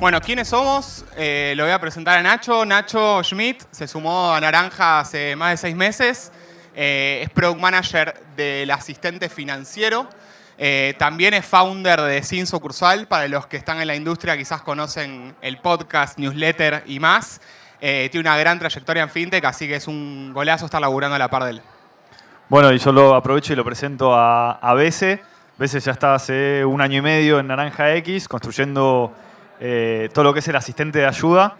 Bueno, ¿quiénes somos? Lo voy a presentar a Nacho. Nacho Schmidt se sumó a Naranja hace más de 6 meses. Es Product Manager del asistente financiero. También es founder de Sin Sucursal. Para los que están en la industria quizás conocen el podcast, newsletter y más. Tiene una gran trayectoria en FinTech, así que es un golazo estar laburando a la par de él. Bueno, y yo lo aprovecho y lo presento a Bese. Bese ya está hace 1 año y medio en Naranja X, construyendo todo lo que es el asistente de ayuda.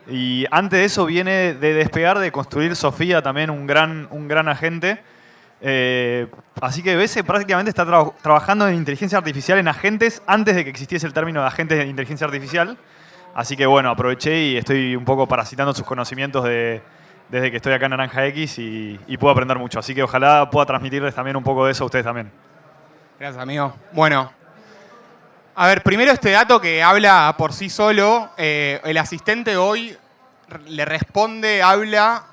Y antes de eso viene de despegar, de construir Sofía, también un gran agente. Así que Bese prácticamente está trabajando en inteligencia artificial en agentes antes de que existiese el término de agentes de inteligencia artificial. Así que bueno, aproveché y estoy un poco parasitando sus conocimientos desde que estoy acá en Naranja X y puedo aprender mucho. Así que ojalá pueda transmitirles también un poco de eso a ustedes también. Gracias, amigo. Bueno, a ver, primero este dato que habla por sí solo. El asistente hoy le responde, habla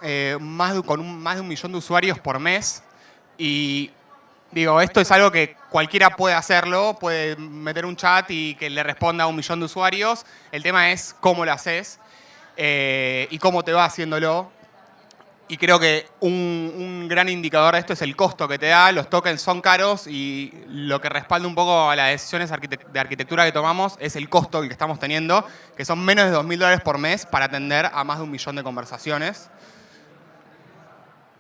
con más de 1 millón de usuarios por mes. Y digo, esto es algo que cualquiera puede hacerlo, puede meter un chat y que le responda a 1 millón de usuarios. El tema es cómo lo haces y cómo te va haciéndolo. Y creo que un gran indicador de esto es el costo que te da. Los tokens son caros y lo que respalda un poco a las decisiones de arquitectura que tomamos es el costo que estamos teniendo, que son menos de $2.000 por mes para atender a más de 1 millón de conversaciones.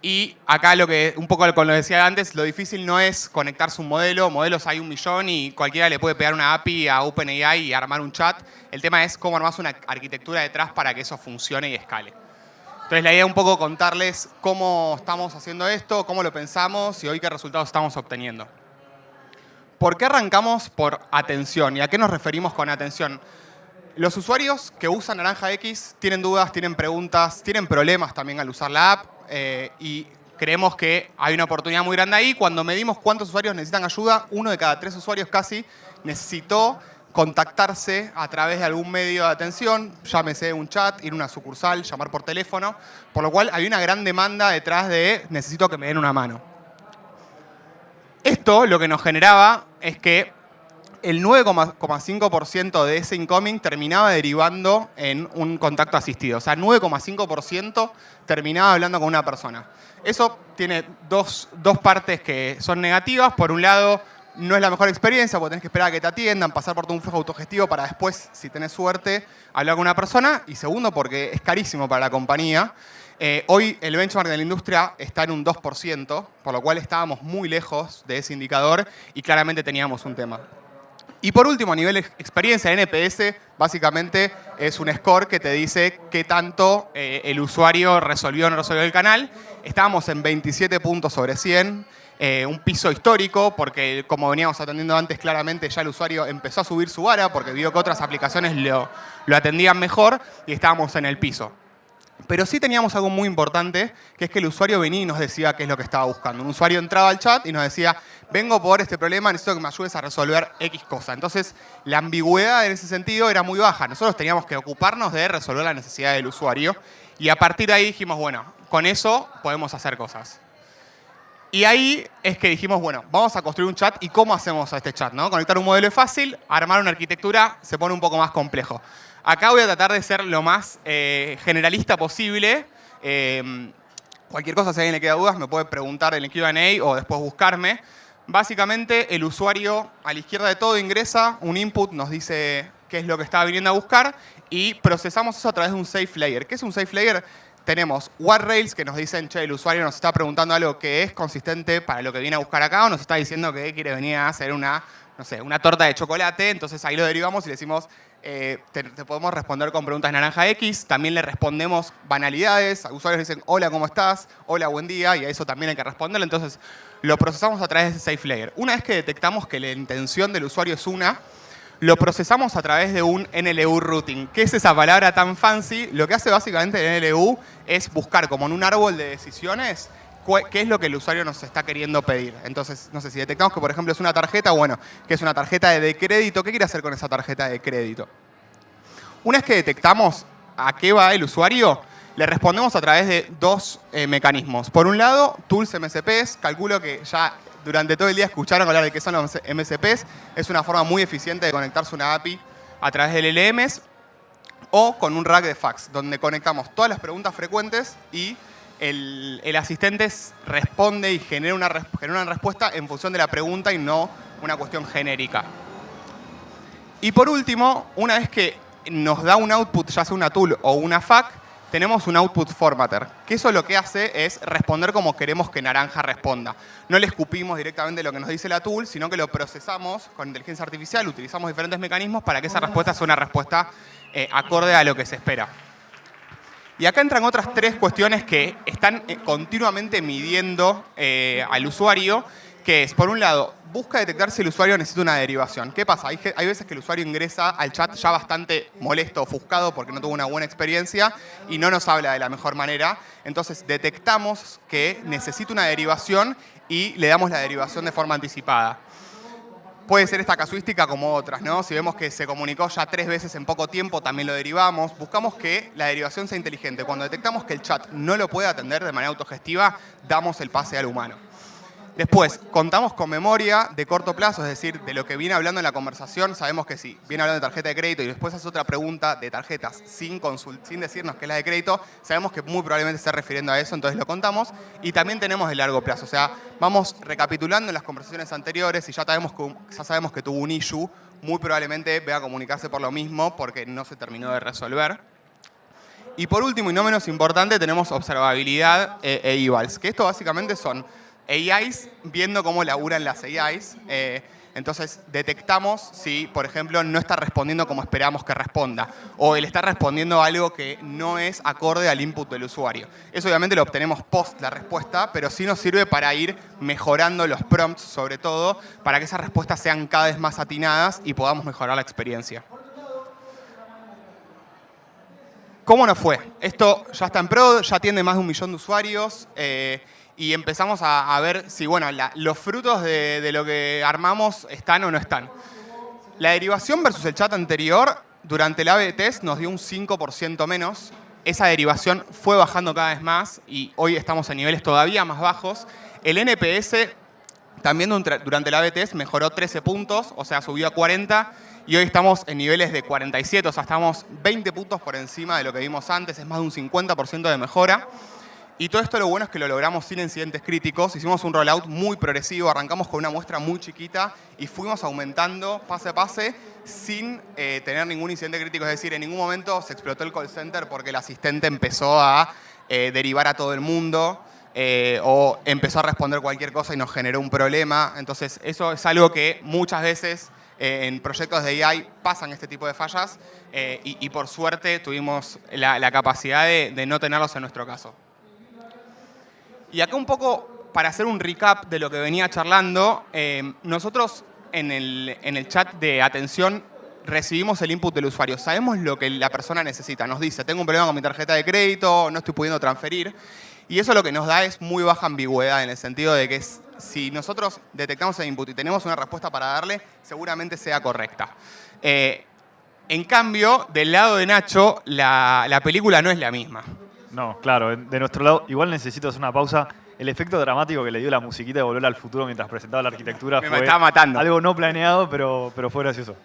Y acá un poco con lo que decía antes, lo difícil no es conectarse un modelo. Modelos hay 1 millón y cualquiera le puede pegar una API a OpenAI y armar un chat. El tema es cómo armás una arquitectura detrás para que eso funcione y escale. Entonces la idea es un poco contarles cómo estamos haciendo esto, cómo lo pensamos y hoy qué resultados estamos obteniendo. ¿Por qué arrancamos por atención? ¿Y a qué nos referimos con atención? Los usuarios que usan Naranja X tienen dudas, tienen preguntas, tienen problemas también al usar la app y creemos que hay una oportunidad muy grande ahí. Cuando medimos cuántos usuarios necesitan ayuda, 1 de cada 3 usuarios casi necesitó contactarse a través de algún medio de atención, llámese un chat, ir a una sucursal, llamar por teléfono, por lo cual hay una gran demanda detrás de necesito que me den una mano. Esto lo que nos generaba es que el 9,5% de ese incoming terminaba derivando en un contacto asistido. O sea, 9,5% terminaba hablando con una persona. Eso tiene dos partes que son negativas. Por un lado, no es la mejor experiencia porque tenés que esperar a que te atiendan, pasar por todo un flujo autogestivo para después, si tenés suerte, hablar con una persona. Y segundo, porque es carísimo para la compañía. Hoy el benchmark de la industria está en un 2%, por lo cual estábamos muy lejos de ese indicador y claramente teníamos un tema. Y por último, a nivel de experiencia, NPS básicamente es un score que te dice qué tanto el usuario resolvió o no resolvió el canal. Estábamos en 27 puntos sobre 100. Un piso histórico, porque como veníamos atendiendo antes, claramente ya el usuario empezó a subir su vara porque vio que otras aplicaciones lo atendían mejor y estábamos en el piso. Pero sí teníamos algo muy importante, que es que el usuario venía y nos decía qué es lo que estaba buscando. Un usuario entraba al chat y nos decía, vengo por este problema, necesito que me ayudes a resolver X cosa. Entonces, la ambigüedad en ese sentido era muy baja. Nosotros teníamos que ocuparnos de resolver la necesidad del usuario y a partir de ahí dijimos, bueno, con eso podemos hacer cosas. Y ahí es que dijimos, bueno, vamos a construir un chat y ¿cómo hacemos a este chat? ¿No? Conectar un modelo es fácil, armar una arquitectura se pone un poco más complejo. Acá voy a tratar de ser lo más generalista posible. Cualquier cosa, si a alguien le queda dudas, me puede preguntar en el Q&A o después buscarme. Básicamente, el usuario a la izquierda de todo ingresa un input, nos dice qué es lo que está viniendo a buscar y procesamos eso a través de un safe layer. ¿Qué es un safe layer? Tenemos guardrails que nos dicen, che, el usuario nos está preguntando algo que es consistente para lo que viene a buscar acá o nos está diciendo que quiere venir a hacer una torta de chocolate. Entonces ahí lo derivamos y le decimos, te podemos responder con preguntas Naranja X. También le respondemos banalidades. Usuarios dicen, hola, ¿cómo estás? Hola, buen día. Y a eso también hay que responderle. Entonces lo procesamos a través de ese safe layer. Una vez que detectamos que la intención del usuario es una, lo procesamos a través de un NLU routing. ¿Qué es esa palabra tan fancy? Lo que hace básicamente el NLU es buscar como en un árbol de decisiones qué es lo que el usuario nos está queriendo pedir. Entonces, no sé, si detectamos que, por ejemplo, es una tarjeta, bueno, que es una tarjeta de crédito, ¿qué quiere hacer con esa tarjeta de crédito? Una vez que detectamos a qué va el usuario, le respondemos a través de 2 mecanismos. Por un lado, tools MSPs. Calculo que ya durante todo el día escucharon hablar de qué son los MSPs. Es una forma muy eficiente de conectarse a una API a través del LLMs. o con un rack de fax, donde conectamos todas las preguntas frecuentes y el asistente responde y genera una respuesta en función de la pregunta y no una cuestión genérica. Y por último, una vez que nos da un output, ya sea una tool o una FAQ, tenemos un output formatter, que eso lo que hace es responder como queremos que Naranja responda. No le escupimos directamente lo que nos dice la tool, sino que lo procesamos con inteligencia artificial, utilizamos diferentes mecanismos para que esa respuesta sea una respuesta acorde a lo que se espera. Y acá entran otras tres cuestiones que están continuamente midiendo al usuario, que es, por un lado, busca detectar si el usuario necesita una derivación. ¿Qué pasa? Hay veces que el usuario ingresa al chat ya bastante molesto, ofuscado, porque no tuvo una buena experiencia y no nos habla de la mejor manera. Entonces, detectamos que necesita una derivación y le damos la derivación de forma anticipada. Puede ser esta casuística como otras, ¿no? Si vemos que se comunicó ya 3 veces en poco tiempo, también lo derivamos. Buscamos que la derivación sea inteligente. Cuando detectamos que el chat no lo puede atender de manera autogestiva, damos el pase al humano. Después, contamos con memoria de corto plazo, es decir, de lo que viene hablando en la conversación, sabemos que si viene hablando de tarjeta de crédito y después hace otra pregunta de tarjetas sin decirnos que es la de crédito, sabemos que muy probablemente se está refiriendo a eso, entonces lo contamos. Y también tenemos de largo plazo, o sea, vamos recapitulando en las conversaciones anteriores y ya sabemos que tuvo un issue, muy probablemente vea comunicarse por lo mismo porque no se terminó de resolver. Y por último, y no menos importante, tenemos observabilidad e evals, que esto básicamente son AIs viendo cómo laburan las AIs. Entonces detectamos si, por ejemplo, no está respondiendo como esperamos que responda o él está respondiendo algo que no es acorde al input del usuario. Eso obviamente lo obtenemos post la respuesta, pero sí nos sirve para ir mejorando los prompts, sobre todo, para que esas respuestas sean cada vez más atinadas y podamos mejorar la experiencia. ¿Cómo nos fue? Esto ya está en Pro, ya tiene más de 1 millón de usuarios. Y empezamos a ver si bueno, los frutos de lo que armamos están o no están. La derivación versus el chat anterior, durante el A/B test nos dio un 5% menos. Esa derivación fue bajando cada vez más y hoy estamos a niveles todavía más bajos. El NPS también durante el A/B test mejoró 13 puntos, o sea, subió a 40. Y hoy estamos en niveles de 47, o sea, estamos 20 puntos por encima de lo que vimos antes. Es más de un 50% de mejora. Y todo esto lo bueno es que lo logramos sin incidentes críticos. Hicimos un rollout muy progresivo, arrancamos con una muestra muy chiquita y fuimos aumentando pase a pase sin tener ningún incidente crítico. Es decir, en ningún momento se explotó el call center porque el asistente empezó a derivar a todo el mundo o empezó a responder cualquier cosa y nos generó un problema. Entonces, eso es algo que muchas veces en proyectos de AI pasan este tipo de fallas y por suerte tuvimos la capacidad de no tenerlos en nuestro caso. Y acá un poco, para hacer un recap de lo que venía charlando, nosotros en el chat de atención recibimos el input del usuario. Sabemos lo que la persona necesita. Nos dice, tengo un problema con mi tarjeta de crédito, no estoy pudiendo transferir. Y eso lo que nos da es muy baja ambigüedad en el sentido de que si nosotros detectamos el input y tenemos una respuesta para darle, seguramente sea correcta. En cambio, del lado de Nacho, la película no es la misma. No, claro, de nuestro lado, igual necesito hacer una pausa. El efecto dramático que le dio la musiquita de Volver al Futuro mientras presentaba la arquitectura Me fue estaba matando. algo no planeado, pero fue gracioso.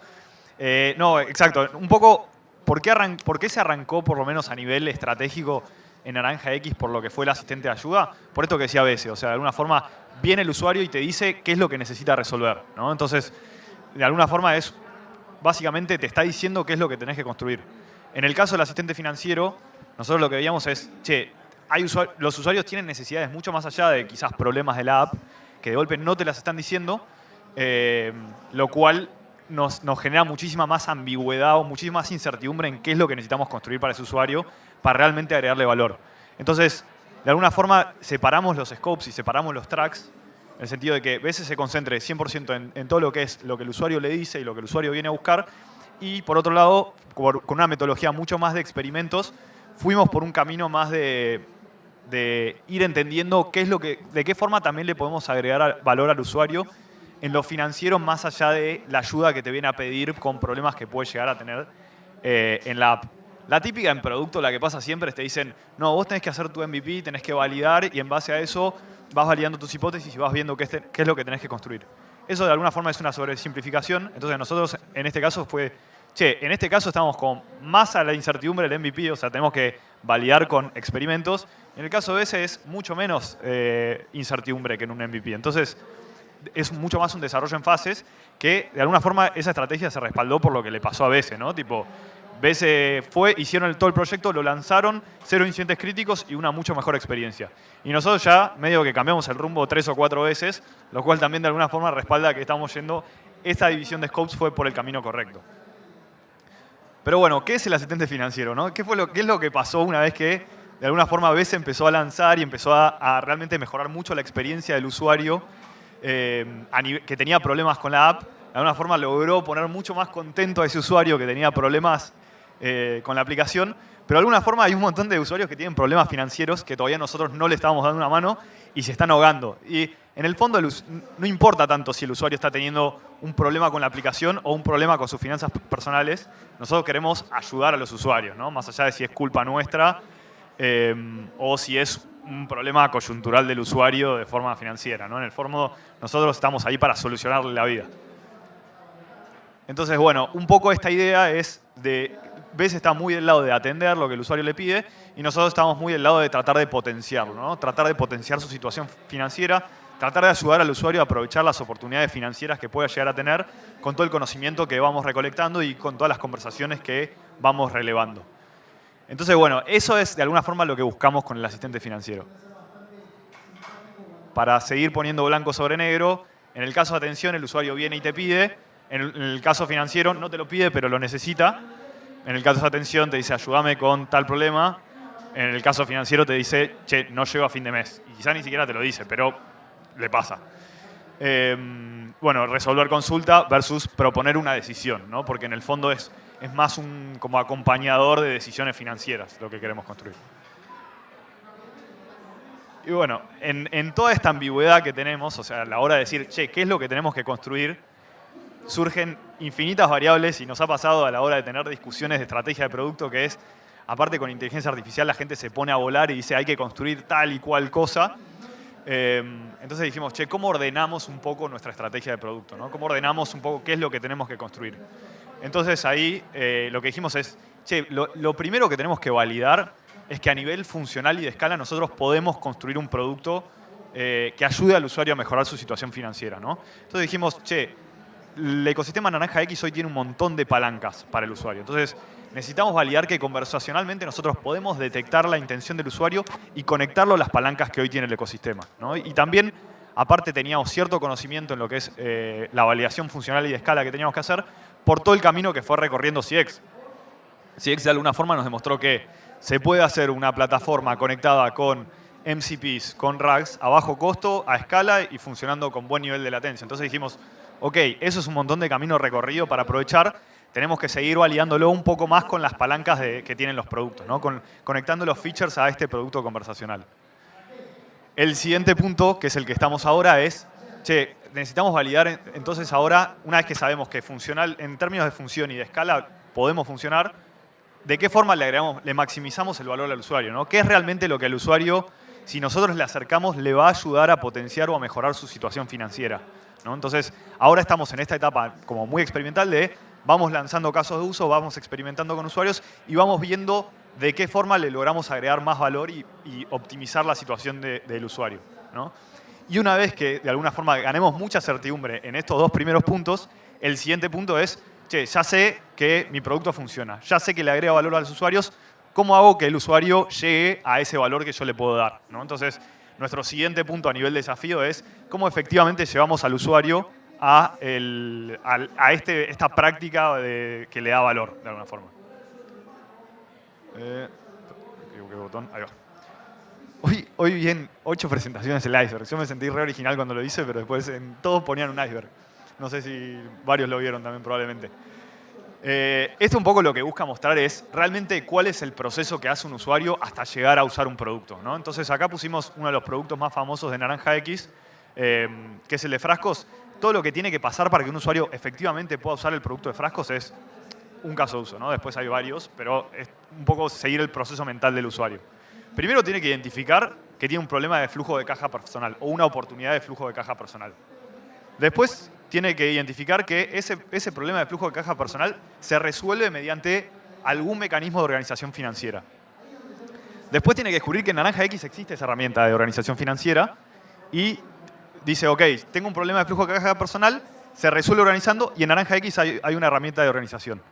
No, exacto. Un poco, ¿por qué se arrancó, por lo menos a nivel estratégico, en Naranja X por lo que fue el asistente de ayuda? Por esto que decía Bese, o sea, de alguna forma viene el usuario y te dice qué es lo que necesita resolver, ¿no? Entonces, de alguna forma básicamente te está diciendo qué es lo que tenés que construir. En el caso del asistente financiero, nosotros lo que veíamos es, los usuarios tienen necesidades mucho más allá de quizás problemas de la app, que de golpe no te las están diciendo, lo cual nos genera muchísima más ambigüedad o muchísima más incertidumbre en qué es lo que necesitamos construir para ese usuario para realmente agregarle valor. Entonces, de alguna forma, separamos los scopes y separamos los tracks, en el sentido de que a veces se concentre 100% en todo lo que es lo que el usuario le dice y lo que el usuario viene a buscar, y por otro lado, con una metodología mucho más de experimentos, fuimos por un camino más de ir entendiendo de qué forma también le podemos agregar valor al usuario en lo financiero, más allá de la ayuda que te viene a pedir con problemas que puede llegar a tener en la app. La típica en producto, la que pasa siempre, es te dicen, no, vos tenés que hacer tu MVP, tenés que validar y en base a eso vas validando tus hipótesis y vas viendo qué es lo que tenés que construir. Eso de alguna forma es una sobresimplificación. Entonces nosotros en este caso fue che, en este caso estamos con más a la incertidumbre del MVP, o sea, tenemos que validar con experimentos. En el caso de ese es mucho menos incertidumbre que en un MVP. Entonces, es mucho más un desarrollo en fases que, de alguna forma, esa estrategia se respaldó por lo que le pasó a BC, ¿no? Tipo, BC hicieron todo el proyecto, lo lanzaron, 0 incidentes críticos y una mucho mejor experiencia. Y nosotros ya medio que cambiamos el rumbo 3 o 4 veces, lo cual también de alguna forma respalda que estamos yendo, esta división de scopes fue por el camino correcto. Pero bueno, ¿qué es el asistente financiero, no? ¿Qué es lo que pasó una vez que de alguna forma BC empezó a lanzar y empezó a realmente mejorar mucho la experiencia del usuario que tenía problemas con la app? De alguna forma logró poner mucho más contento a ese usuario que tenía problemas con la aplicación, pero de alguna forma hay un montón de usuarios que tienen problemas financieros que todavía nosotros no le estábamos dando una mano y se están ahogando. Y en el fondo no importa tanto si el usuario está teniendo un problema con la aplicación o un problema con sus finanzas personales. Nosotros queremos ayudar a los usuarios, ¿no? Más allá de si es culpa nuestra o si es un problema coyuntural del usuario de forma financiera, ¿no? En el fondo nosotros estamos ahí para solucionarle la vida. Entonces, bueno, un poco esta idea es de... BC está muy del lado de atender lo que el usuario le pide y nosotros estamos muy del lado de tratar de potenciarlo, ¿no? Tratar de potenciar su situación financiera, tratar de ayudar al usuario a aprovechar las oportunidades financieras que pueda llegar a tener con todo el conocimiento que vamos recolectando y con todas las conversaciones que vamos relevando. Entonces, bueno, eso es de alguna forma lo que buscamos con el asistente financiero. Para seguir poniendo blanco sobre negro, en el caso de atención el usuario viene y te pide, en el caso financiero no te lo pide pero lo necesita. En el caso de atención te dice, ayúdame con tal problema. En el caso financiero te dice, che, no llego a fin de mes. Y quizá ni siquiera te lo dice, pero le pasa. Bueno, resolver consulta versus proponer una decisión, ¿no? Porque en el fondo es más como acompañador de decisiones financieras lo que queremos construir. Y bueno, en toda esta ambigüedad que tenemos, o sea, a la hora de decir, che, ¿qué es lo que tenemos que construir? Surgen infinitas variables y nos ha pasado a la hora de tener discusiones de estrategia de producto que es, aparte con inteligencia artificial la gente se pone a volar y dice hay que construir tal y cual cosa. Entonces dijimos, che, ¿cómo ordenamos un poco nuestra estrategia de producto, ¿no? ¿Cómo ordenamos un poco qué es lo que tenemos que construir? Entonces ahí lo que dijimos es, che, lo primero que tenemos que validar es que a nivel funcional y de escala nosotros podemos construir un producto que ayude al usuario a mejorar su situación financiera, ¿no? Entonces dijimos, che, el ecosistema Naranja X hoy tiene un montón de palancas para el usuario. Entonces, necesitamos validar que conversacionalmente nosotros podemos detectar la intención del usuario y conectarlo a las palancas que hoy tiene el ecosistema, ¿no? Y también, aparte, teníamos cierto conocimiento en lo que es la validación funcional y de escala que teníamos que hacer por todo el camino que fue recorriendo CX. CX de alguna forma nos demostró que se puede hacer una plataforma conectada con MCPs, con RAGs, a bajo costo, a escala y funcionando con buen nivel de latencia. Entonces dijimos, ok, eso es un montón de camino recorrido para aprovechar. Tenemos que seguir validándolo un poco más con las palancas que tienen los productos, ¿no? Conectando los features a este producto conversacional. El siguiente punto, que es el que estamos ahora, es, che, necesitamos validar entonces ahora, una vez que sabemos que funcional, en términos de función y de escala podemos funcionar, ¿de qué forma le maximizamos el valor al usuario, ¿no? ¿Qué es realmente lo que al usuario, si nosotros le acercamos, le va a ayudar a potenciar o a mejorar su situación financiera, ¿no? Entonces, ahora estamos en esta etapa como muy experimental de vamos lanzando casos de uso, vamos experimentando con usuarios y vamos viendo de qué forma le logramos agregar más valor y optimizar la situación del usuario, ¿no? Y una vez que de alguna forma ganemos mucha certidumbre en estos dos primeros puntos, el siguiente punto es, che, ya sé que mi producto funciona, ya sé que le agrega valor a los usuarios, ¿cómo hago que el usuario llegue a ese valor que yo le puedo dar, ¿no? Entonces, nuestro siguiente punto a nivel desafío es cómo efectivamente llevamos al usuario a esta práctica que le da valor, de alguna forma. ¿Qué botón? Ahí va. Hoy vi en 8 presentaciones el iceberg. Yo me sentí re original cuando lo hice, pero después en todos ponían un iceberg. No sé si varios lo vieron también probablemente. Esto un poco lo que busca mostrar es realmente cuál es el proceso que hace un usuario hasta llegar a usar un producto, ¿no? Entonces acá pusimos uno de los productos más famosos de Naranja X, que es el de frascos. Todo lo que tiene que pasar para que un usuario efectivamente pueda usar el producto de frascos es un caso de uso, ¿no? Después hay varios, pero es un poco seguir el proceso mental del usuario. Primero tiene que identificar que tiene un problema de flujo de caja personal o una oportunidad de flujo de caja personal. Después tiene que identificar que ese problema de flujo de caja personal se resuelve mediante algún mecanismo de organización financiera. Después tiene que descubrir que en Naranja X existe esa herramienta de organización financiera y dice, ok, tengo un problema de flujo de caja personal, se resuelve organizando y en Naranja X hay una herramienta de organización.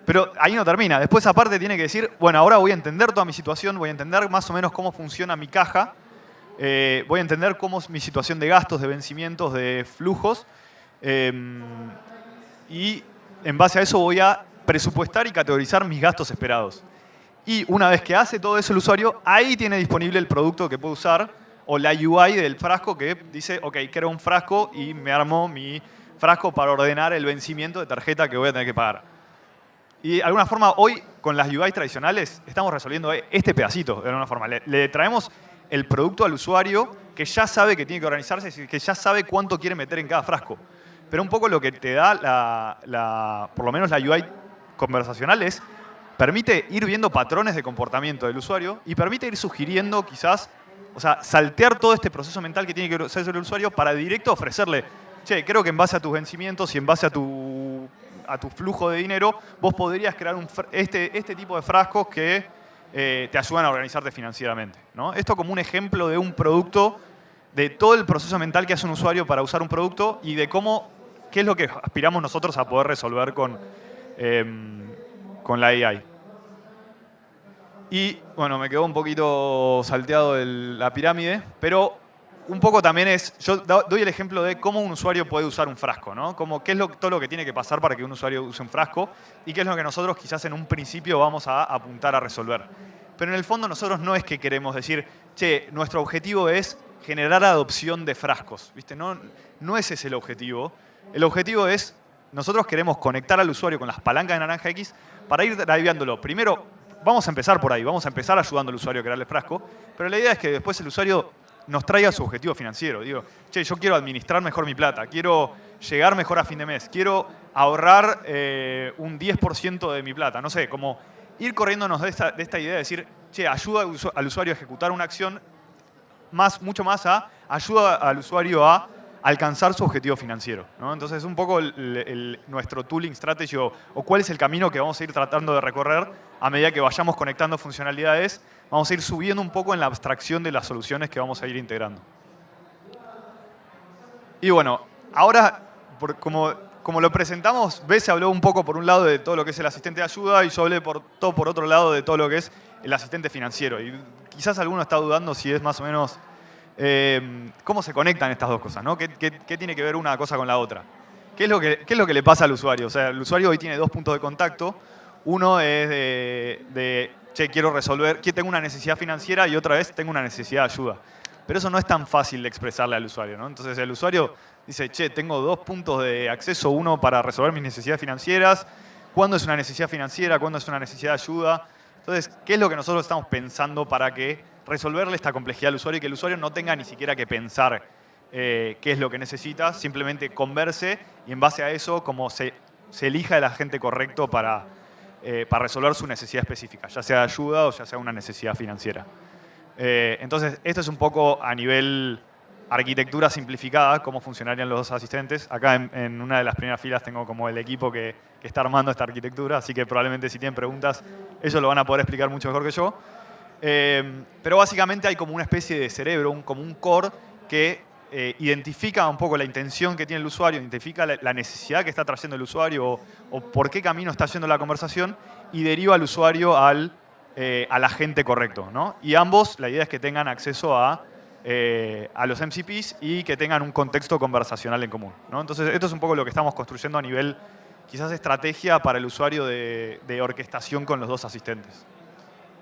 Pero ahí no termina. Después aparte tiene que decir, bueno, ahora voy a entender toda mi situación, voy a entender más o menos cómo funciona mi caja, voy a entender cómo es mi situación de gastos, de vencimientos, de flujos y en base a eso voy a presupuestar y categorizar mis gastos esperados. Y una vez que hace todo eso el usuario, ahí tiene disponible el producto que puede usar o la UI del frasco que dice, ok, quiero un frasco y me armo mi frasco para ordenar el vencimiento de tarjeta que voy a tener que pagar. Y de alguna forma hoy con las UI tradicionales estamos resolviendo este pedacito de alguna forma. Le traemos el producto al usuario que ya sabe que tiene que organizarse, que ya sabe cuánto quiere meter en cada frasco. Pero un poco lo que te da por lo menos la UI conversacional es permite ir viendo patrones de comportamiento del usuario y permite ir sugiriendo quizás, o sea, saltear todo este proceso mental que tiene que hacer el usuario para directo ofrecerle, che, creo que en base a tus vencimientos y en base a tu flujo de dinero, vos podrías crear este tipo de frascos que te ayudan a organizarte financieramente, ¿no? Esto como un ejemplo de un producto, de todo el proceso mental que hace un usuario para usar un producto y de qué es lo que aspiramos nosotros a poder resolver con la AI. Y bueno, me quedó un poquito salteado la pirámide, pero un poco también yo doy el ejemplo de cómo un usuario puede usar un frasco, ¿no? Qué es todo lo que tiene que pasar para que un usuario use un frasco y qué es lo que nosotros quizás en un principio vamos a apuntar a resolver. Pero en el fondo nosotros no es que queremos decir, che, nuestro objetivo es generar adopción de frascos, ¿viste? No ese es el objetivo. El objetivo es, nosotros queremos conectar al usuario con las palancas de Naranja X para ir driveándolo. Primero, vamos a empezar por ahí, vamos a empezar ayudando al usuario a crear el frasco, pero la idea es que después el usuario nos traiga su objetivo financiero. Digo, che, yo quiero administrar mejor mi plata, quiero llegar mejor a fin de mes, quiero ahorrar un 10% de mi plata. No sé, como ir corriéndonos de esta idea de decir, che, ayuda al usuario a ejecutar una acción, mucho más ayuda al usuario a alcanzar su objetivo financiero, ¿no? Entonces, un poco nuestro tooling strategy o cuál es el camino que vamos a ir tratando de recorrer a medida que vayamos conectando funcionalidades, vamos a ir subiendo un poco en la abstracción de las soluciones que vamos a ir integrando. Y bueno, ahora, como lo presentamos, Bese habló un poco por un lado de todo lo que es el asistente de ayuda y yo hablé por otro lado de todo lo que es el asistente financiero. Y quizás alguno está dudando si es más o menos cómo se conectan estas dos cosas, ¿no? ¿Qué tiene que ver una cosa con la otra? ¿Qué es lo que le pasa al usuario? O sea, el usuario hoy tiene dos puntos de contacto. Uno es che, quiero resolver, que tengo una necesidad financiera y otra vez tengo una necesidad de ayuda. Pero eso no es tan fácil de expresarle al usuario, ¿no? Entonces el usuario dice, che, tengo dos puntos de acceso, uno para resolver mis necesidades financieras, ¿cuándo es una necesidad financiera? ¿Cuándo es una necesidad de ayuda? Entonces, ¿qué es lo que nosotros estamos pensando para resolverle esta complejidad al usuario y que el usuario no tenga ni siquiera que pensar qué es lo que necesita, simplemente converse y en base a eso como se elija el agente correcto para resolver su necesidad específica, ya sea de ayuda o ya sea una necesidad financiera. Entonces, esto es un poco a nivel arquitectura simplificada, cómo funcionarían los dos asistentes. Acá en una de las primeras filas tengo como el equipo que está armando esta arquitectura, así que probablemente si tienen preguntas, ellos lo van a poder explicar mucho mejor que yo. Pero básicamente hay como una especie de cerebro, como un core que identifica un poco la intención que tiene el usuario, identifica la necesidad que está trayendo el usuario o por qué camino está yendo la conversación y deriva al usuario al agente correcto, ¿no? Y ambos, la idea es que tengan acceso a los MCPs y que tengan un contexto conversacional en común, ¿no? Entonces, esto es un poco lo que estamos construyendo a nivel, quizás, estrategia para el usuario de orquestación con los dos asistentes.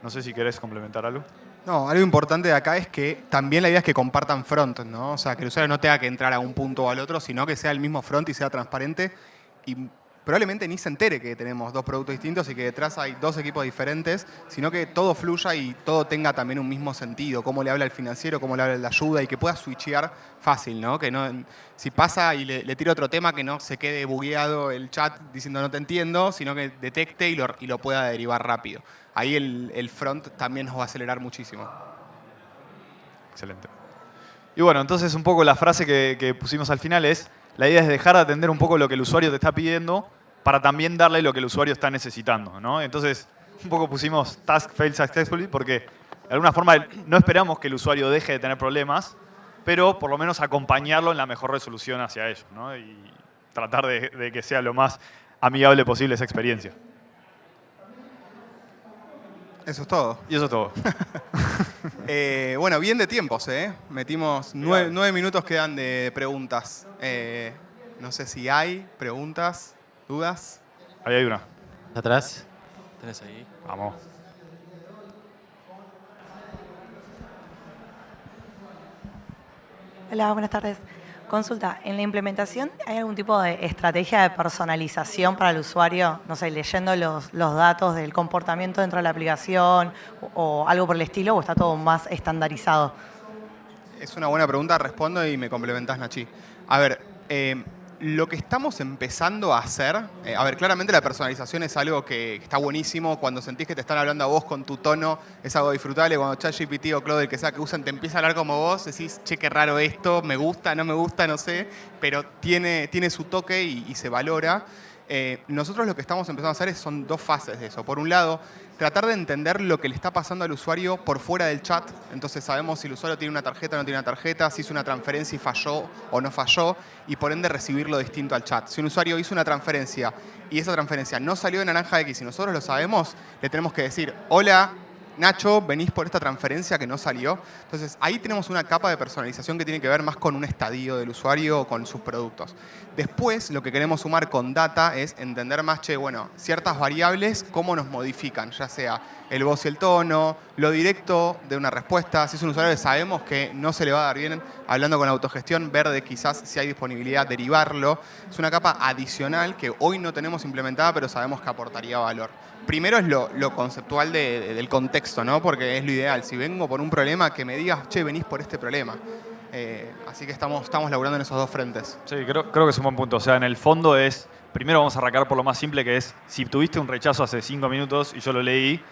No sé si querés complementar algo. No, algo importante de acá es que también la idea es que compartan front, ¿no? O sea, que el usuario no tenga que entrar a un punto o al otro, sino que sea el mismo front y sea transparente. Y probablemente ni se entere que tenemos dos productos distintos y que detrás hay dos equipos diferentes, sino que todo fluya y todo tenga también un mismo sentido. Cómo le habla el financiero, cómo le habla el de ayuda y que pueda switchear fácil, ¿no? Que no, si pasa y le tira otro tema, que no se quede bugueado el chat diciendo no te entiendo, sino que detecte y lo pueda derivar rápido. Ahí el front también nos va a acelerar muchísimo. Excelente. Y bueno, entonces un poco la frase que pusimos al final es, la idea es dejar de atender un poco lo que el usuario te está pidiendo para también darle lo que el usuario está necesitando, ¿no? Entonces, un poco pusimos task failed successfully porque de alguna forma no esperamos que el usuario deje de tener problemas, pero por lo menos acompañarlo en la mejor resolución hacia ellos, ¿no? Y tratar de que sea lo más amigable posible esa experiencia. Eso es todo. Y eso es todo. Bueno, bien de tiempos, ¿eh? Metimos 9 minutos quedan de preguntas. No sé si hay preguntas, dudas. Ahí hay una. Atrás. Tenés ahí. Vamos. Hola, buenas tardes. Consulta, ¿en la implementación hay algún tipo de estrategia de personalización para el usuario? No sé, leyendo los datos del comportamiento dentro de la aplicación o algo por el estilo, ¿o está todo más estandarizado? Es una buena pregunta, respondo y me complementás, Nachi. A ver, lo que estamos empezando a hacer, claramente la personalización es algo que está buenísimo. Cuando sentís que te están hablando a vos con tu tono, es algo disfrutable. Cuando ChatGPT o Claude, el que sea que usan, te empieza a hablar como vos, decís, che, qué raro esto, me gusta, no sé, pero tiene su toque y se valora. Nosotros lo que estamos empezando a hacer son 2 fases de eso. Por un lado, tratar de entender lo que le está pasando al usuario por fuera del chat. Entonces sabemos si el usuario tiene una tarjeta o no tiene una tarjeta, si hizo una transferencia y falló o no falló, y por ende recibirlo distinto al chat. Si un usuario hizo una transferencia y esa transferencia no salió de Naranja X y nosotros lo sabemos, le tenemos que decir, hola, Nacho, venís por esta transferencia que no salió. Entonces, ahí tenemos una capa de personalización que tiene que ver más con un estadio del usuario o con sus productos. Después, lo que queremos sumar con data es entender más, ciertas variables, cómo nos modifican, ya sea el voz y el tono, lo directo de una respuesta. Si es un usuario que sabemos que no se le va a dar bien, hablando con autogestión, ver de quizás si hay disponibilidad, derivarlo. Es una capa adicional que hoy no tenemos implementada, pero sabemos que aportaría valor. Primero es lo conceptual del contexto, ¿no? Porque es lo ideal. Si vengo por un problema, que me digas, che, venís por este problema. Así que estamos laburando en esos 2 frentes. Sí, creo que es un buen punto. O sea, en el fondo es, primero vamos a arrancar por lo más simple, que es, si tuviste un rechazo hace 5 minutos y yo lo leí,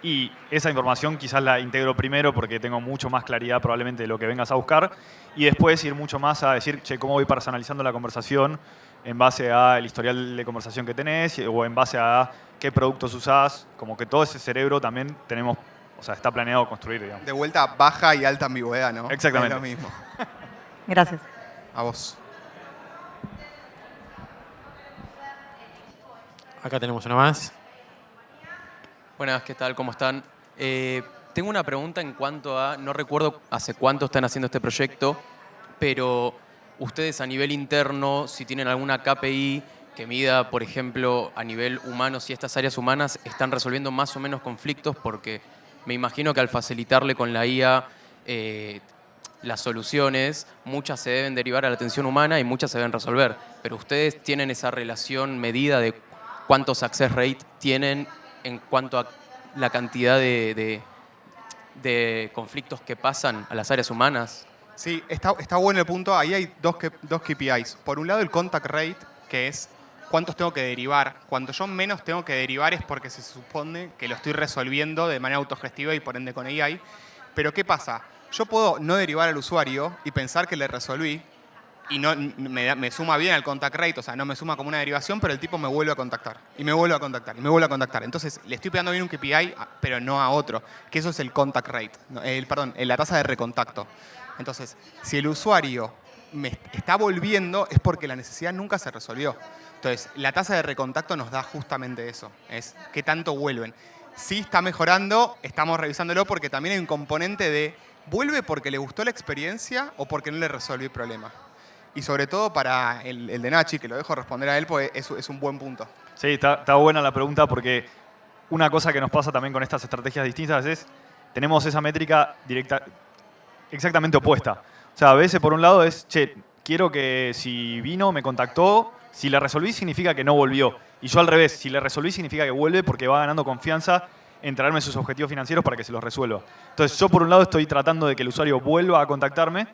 y esa información quizás la integro primero porque tengo mucho más claridad probablemente de lo que vengas a buscar, y después ir mucho más a decir, che, ¿cómo voy personalizando la conversación en base al historial de conversación que tenés o en base a qué productos usás? Como que todo ese cerebro también tenemos, o sea, está planeado construir, digamos. De vuelta, baja y alta ambigüedad, ¿no? Exactamente. Es lo mismo. Gracias. A vos. Acá tenemos una más. Buenas, ¿qué tal? ¿Cómo están? Tengo una pregunta en cuanto a, no recuerdo hace cuánto están haciendo este proyecto, pero ustedes a nivel interno, si tienen alguna KPI que mida, por ejemplo, a nivel humano, si estas áreas humanas están resolviendo más o menos conflictos, porque me imagino que al facilitarle con la IA las soluciones, muchas se deben derivar a la atención humana y muchas se deben resolver. Pero ustedes tienen esa relación medida de cuántos success rate tienen en cuanto a la cantidad de conflictos que pasan a las áreas humanas. Sí, está bueno el punto. Ahí hay dos KPIs. Por un lado, el contact rate, que es cuántos tengo que derivar. Cuanto yo menos tengo que derivar es porque se supone que lo estoy resolviendo de manera autogestiva y por ende con AI. Pero ¿qué pasa? Yo puedo no derivar al usuario y pensar que le resolví y no me suma bien al contact rate, o sea, no me suma como una derivación, pero el tipo me vuelve a contactar y me vuelve a contactar y me vuelve a contactar. Entonces, le estoy pegando bien un KPI, pero no a otro, que eso es el contact rate, la tasa de recontacto. Entonces, si el usuario me está volviendo es porque la necesidad nunca se resolvió. Entonces, la tasa de recontacto nos da justamente eso, es qué tanto vuelven. Si está mejorando, estamos revisándolo porque también hay un componente de ¿vuelve porque le gustó la experiencia o porque no le resolví el problema? Y sobre todo para el de Nachi, que lo dejo responder a él, pues es un buen punto. Sí, está buena la pregunta porque una cosa que nos pasa también con estas estrategias distintas es tenemos esa métrica directa, exactamente opuesta. O sea, a veces por un lado es, che, quiero que si vino, me contactó, si le resolví significa que no volvió. Y yo al revés, si le resolví significa que vuelve porque va ganando confianza en traerme sus objetivos financieros para que se los resuelva. Entonces yo por un lado estoy tratando de que el usuario vuelva a contactarme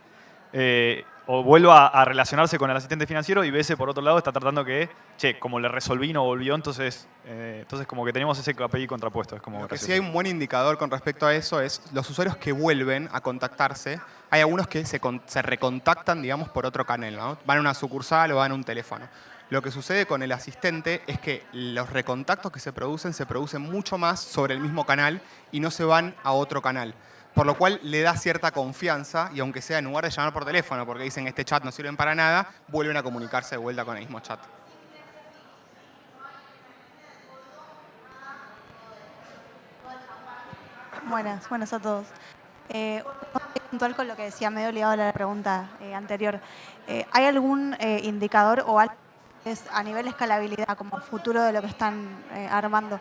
o vuelva a relacionarse con el asistente financiero y BS por otro lado está tratando que, che, como le resolví no volvió, entonces como que tenemos ese KPI contrapuesto. Es como Lo que gracioso. sí hay un buen indicador con respecto a eso es los usuarios que vuelven a contactarse. Hay algunos que se recontactan, digamos, por otro canal, ¿no? Van a una sucursal o van a un teléfono. Lo que sucede con el asistente es que los recontactos que se producen mucho más sobre el mismo canal y no se van a otro canal. Por lo cual le da cierta confianza y aunque sea en lugar de llamar por teléfono porque dicen este chat no sirve para nada, vuelven a comunicarse de vuelta con el mismo chat. Buenas a todos. Puntual con lo que decía, medio ligado a la pregunta anterior. ¿Hay algún indicador o algo que es a nivel de escalabilidad, como futuro de lo que están armando,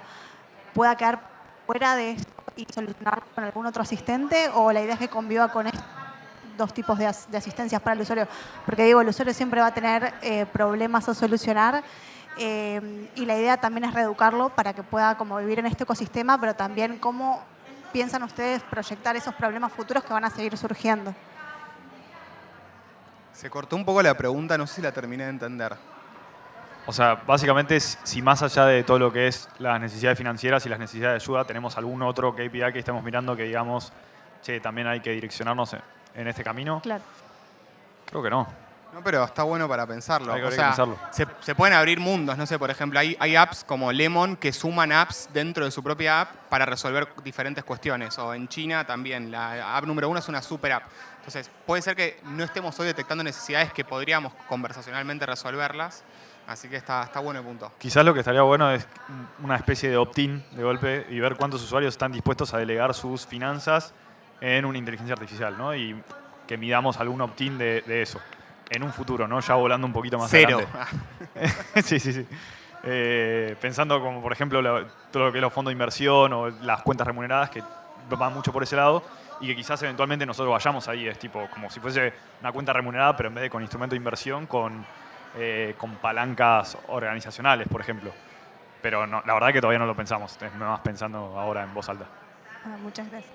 pueda quedar fuera de esto y solucionarlo con algún otro asistente? ¿O la idea es que conviva con estos dos tipos de asistencias para el usuario? Porque digo, el usuario siempre va a tener problemas a solucionar. Y la idea también es reeducarlo para que pueda como vivir en este ecosistema, pero también cómo piensan ustedes proyectar esos problemas futuros que van a seguir surgiendo. Se cortó un poco la pregunta, no sé si la terminé de entender. O sea, básicamente, si más allá de todo lo que es las necesidades financieras y las necesidades de ayuda, tenemos algún otro KPI que estemos mirando que digamos, che, también hay que direccionarnos en este camino. Claro. Creo que no. No, pero está bueno para pensarlo. Hay que O sea, pensarlo. se pueden abrir mundos, no sé, por ejemplo, hay apps como Lemon que suman apps dentro de su propia app para resolver diferentes cuestiones. O en China también, la app número 1 es una super app. Entonces, puede ser que no estemos hoy detectando necesidades que podríamos conversacionalmente resolverlas. Así que está bueno el punto. Quizás lo que estaría bueno es una especie de opt-in de golpe y ver cuántos usuarios están dispuestos a delegar sus finanzas en una inteligencia artificial, ¿no? Y que midamos algún opt-in de eso. En un futuro, ¿no? Ya volando un poquito más 0. adelante. Sí. Pensando como, por ejemplo, todo lo que es los fondos de inversión o las cuentas remuneradas que van mucho por ese lado y que quizás eventualmente nosotros vayamos ahí. Es tipo como si fuese una cuenta remunerada, pero en vez de con instrumento de inversión, con palancas organizacionales, por ejemplo. Pero no, la verdad que todavía no lo pensamos. Es más pensando ahora en voz alta. Muchas gracias.